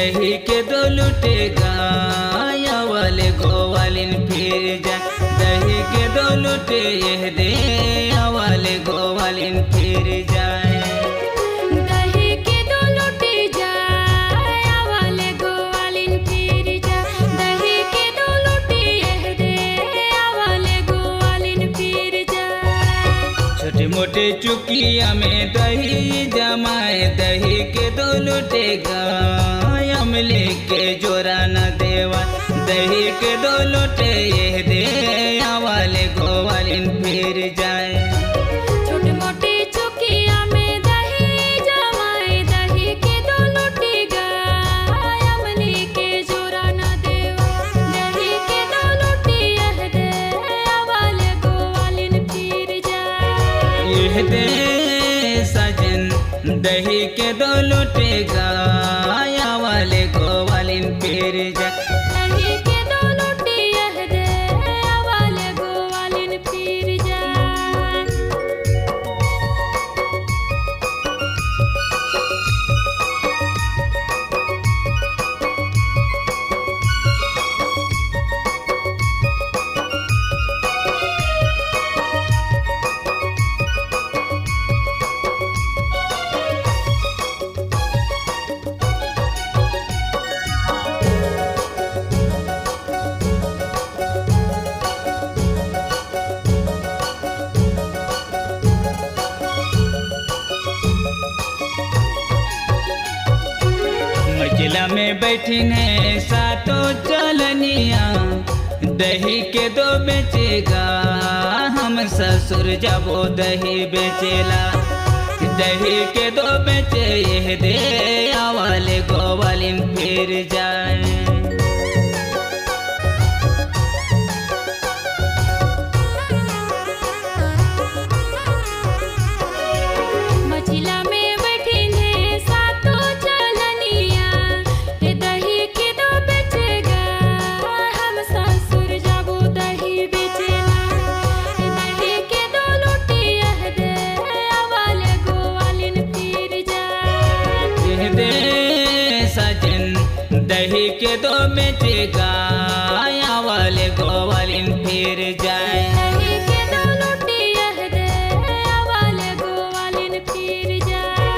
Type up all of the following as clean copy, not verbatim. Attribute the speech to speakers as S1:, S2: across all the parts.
S1: दही के दो लुटेगा या वाले गोवालिन फिर जाए। दही के दो लुटे यह दे या वाले गोवालिन फिर जाए।
S2: दही के दो लुटे जाए या वाले गोवालिन फिर जाए। दही के दो लुटे यह दे या वाले गोवालिन फिर जाए।
S1: छोटे मोटे चुकिया में दही जमाए। दही के दो लुटेगा अमले के जोरा न देवा। दही के दो लुटे यह दे या वाले गोवालिन फिर जाए।
S2: छोटे मोटे चुकिया में दही जमाए। दही के दो लुटेगा अमले के जोरा न देवा। दही के दो लुटे यह दे या वाले गोवालिन फिर जाए।
S1: यह दे सजन दही के दो लुटेगा या वाले गोवालिन फिर जाए।
S2: दही के दो लुटे यह दे या वाले गोवालिन फिर जाए।
S1: मचला में बैठने सातों चलनिया। दही के दो बेचेगा हम ससुर जबो दही बेचेला। दही के दो बेचे यह दे या वाले गोवालिन फिर जाए।
S2: मचिला में बैठने सातों चलनिया। ये दही के दो बेचेगा हम ससुर जाबो दही बेचेला। ये दही के दो लुटे यह दे या वाले गोवालिन फिर जाए।
S1: यह दे सजन दही के दो बेचेगा या वाले गोवालिन फिर जाए।
S2: दही के दो लुटे यह दे या वाले गोवालिन फिर जाए।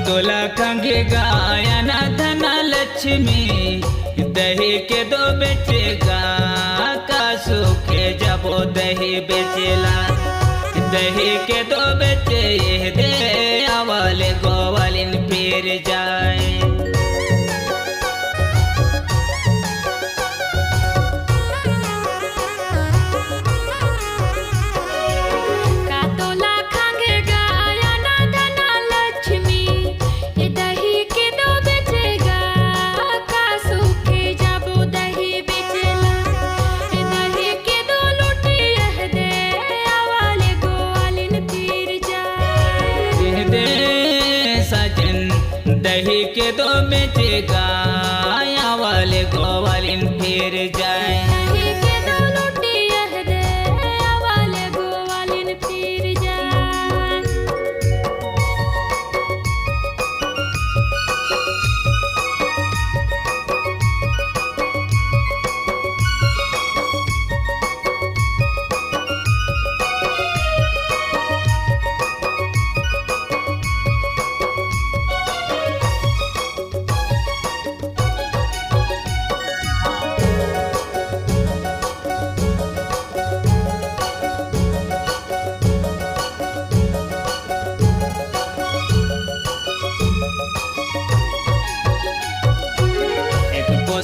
S1: तोला कंगे गाया ना धना लक्ष्मी। दही के दो बेचेगा का सूखे जबो दही बेचेला। दही के दो बेचे यह दे या वाले गोवालिन फिर जाए।
S2: का तोला खांगे गाया ना धना लक्ष्मी। ये दही के दो बेचेगा का सूखे जाबो दही बेचेला। ये दही के दो लुटे यह दे या वाले गोवालिन फिर जाए।
S1: यह दे सजन दही के दो बेचेगा या वाले गोवालिन फिर जाए।
S2: दही के दो लुटे यह दे या वाले गोवालिन फिर जाए।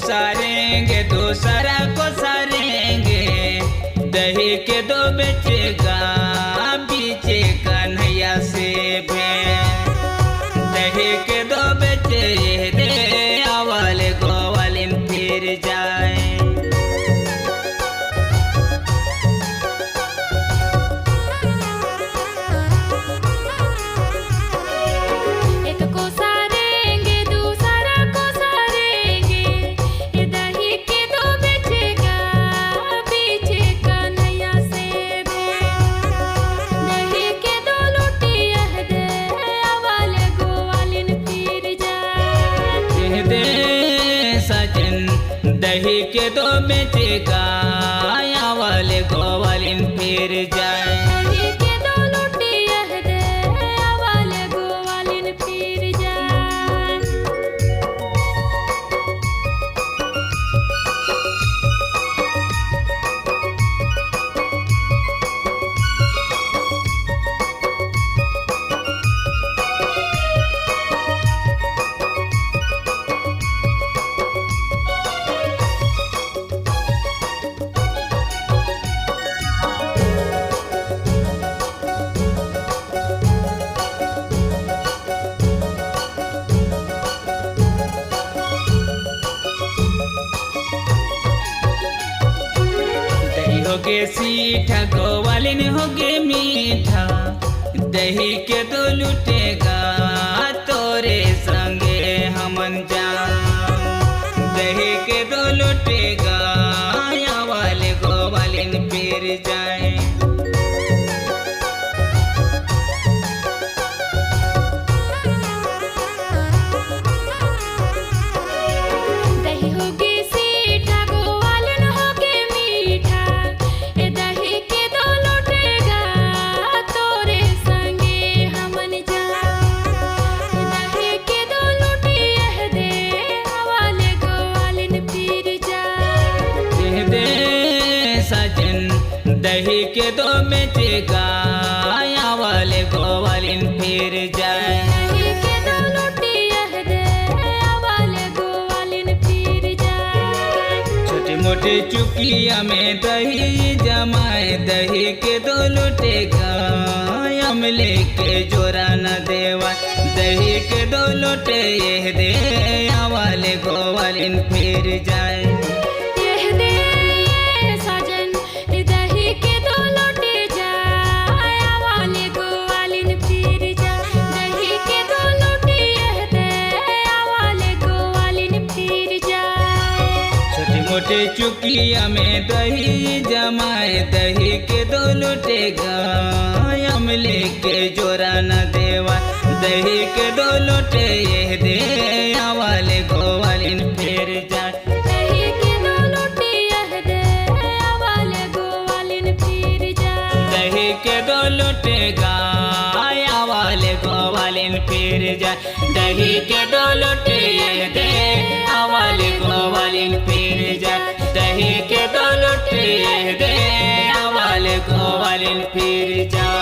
S1: सारेंगे दूसरा को सारेंगे। दही के दो बेचेगा पीछे दही के दो बेचेगा या वाले गोवालिन फिर जाए।
S2: दही के दो लोटी यह दे वाले गोवालिन फिर जाए।
S1: होगे सीठा गोवालिन होगे मीठा, दही के दो लुटेगा तोरे संगे हमन जा। दही के दो लुटेगा या वाले गोवालिन फिर जाए।
S2: दही होगे सीठा गोवालिन होगे मीठा, ए दही के दो लुटेगा तोरे संगे हमन जा। दही के दो लुटी यह दे वाले गोवालिन फिर जाए।
S1: कह दे सजन दही के दो बेचेगा या वाले गोवालिन फिर जाए।
S2: दही के दो लुटी यह दे वाले गोवालिन फिर जाए।
S1: छोटी मोटी चुकिया में दही जमाए, दही के दो लुटेगा हम लेके जोरा न देवा। दही के दो लुटे यह दे या वाले गोवालिन फिर जाए।
S2: यह दे ये साजन दही के दो लुटी जाए वाले गोवालिन फिर जाए। दही के दो लुटी यह दे वाले गोवालिन फिर जाए।
S1: छोटी मोटी चुकिया में दही जमाए, दही के दो लुटेगा हम लेके जोरा न देवा। दही के दो लुटे यह दे या वाले गोवालिन फिर जाए।
S2: दही के दो लुटी यह दे वाले गोवालिन फिर जाए।
S1: दही के दो लुटेगा या वाले गोवालिन फिर जाए। दही के दो लुटे यह दे या वाले गोवालिन फिर जाए। दही के दो लुटे यह दे या वाले गोवालिन फिर जाए।